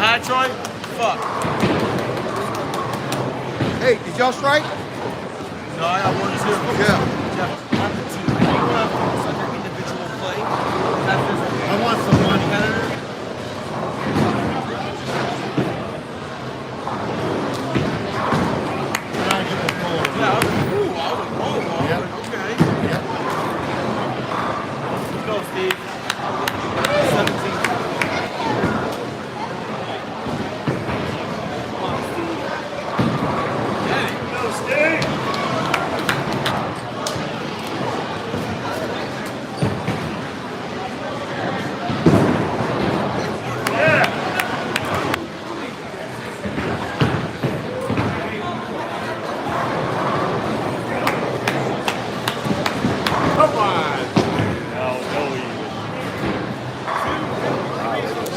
Hi, Troy. Fuck. Hey, did y'all strike? No, I got 1, 2. Yeah. Jeff, I'm the team. You want to focus on your individual play? I want some money. Competitor. Yeah, I was like, oh, Yep. okay. Yep. Let's go, Steve. 17. Come on, Steve. Hey, go, Steve.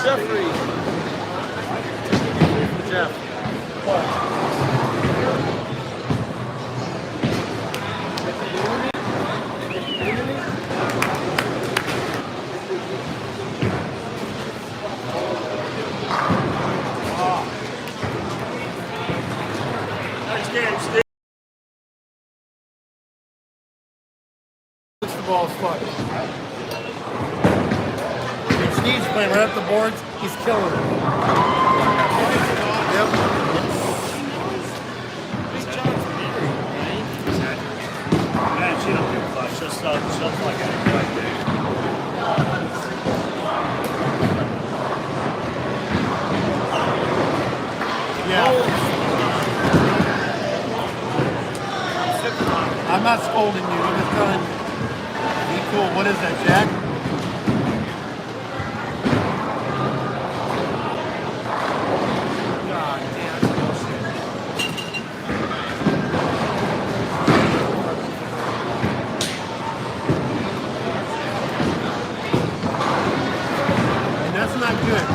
Jeffrey. Jeff. Nice game, Steve. The ball's fun. And Steve's playing right up the boards. He's killing it. Yep. Man, she don't give a fuck. She'll like it right there. Yeah. I'm not scolding you. I'm just telling you. Be cool. What is that, Jack? God damn, that's bullshit. And that's not good.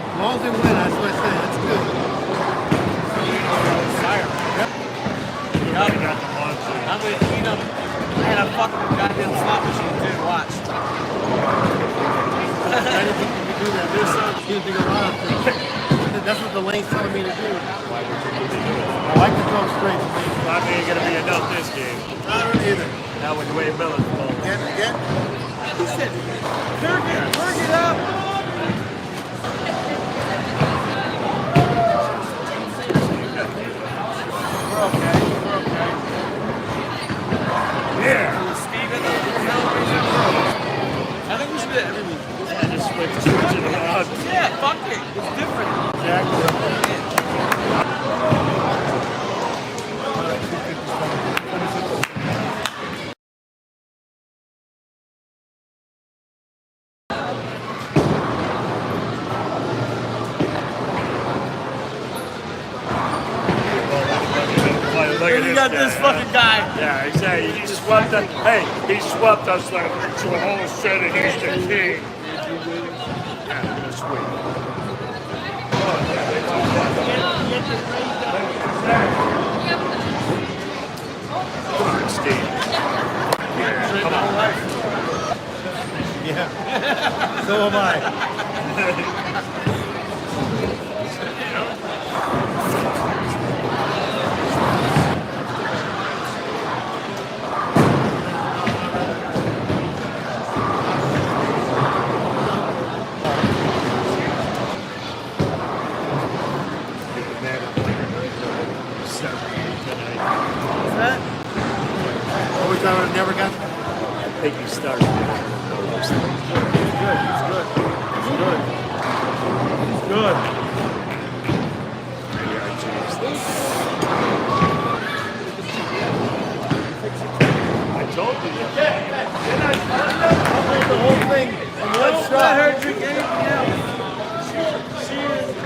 As long as they win, that's what I say. That's good. Fire. Yep. Yup. I'm with you know, I had a fucking goddamn slot machine too. Watch. I didn't think you could do that. There's some you think a lot of things. That's what the lane's telling me to do. I like to throw straight. Not ain't gonna be enough this game. I don't either. Not with the way Miller's playing. Again? He said, "Work it up." We're okay. We're okay. Yeah. Stephen, I think we should do it every week. And just switch it around. Yeah, fuck it. It's different. Look at You got guy, this fucking guy. Yeah, exactly. He swept us. Hey, he swept us like to a whole set of he's the king. Yeah, that's sweet. Come on, Steve. Yeah, come on. Yeah. So am I. What's that? Always thought I never got. I think he started. It's good. It's good. It's good. It's good. I told you. The whole thing in one Let shot. her drink anything else. She is.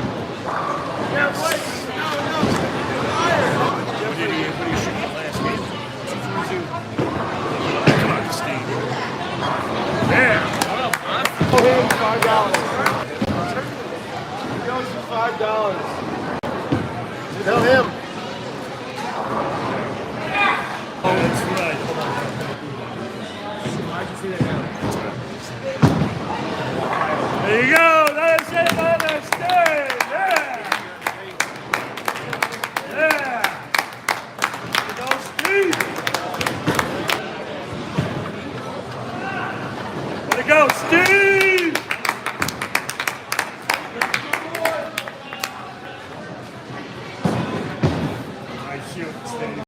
Yeah, what? No. Fire. What did he shoot the last game? 2-2. Come on, Steve. Yeah. Owe him $5. He owes you $5. Tell him. Oh, that's right. I can see that now. There you go. That's it, man. Stadium.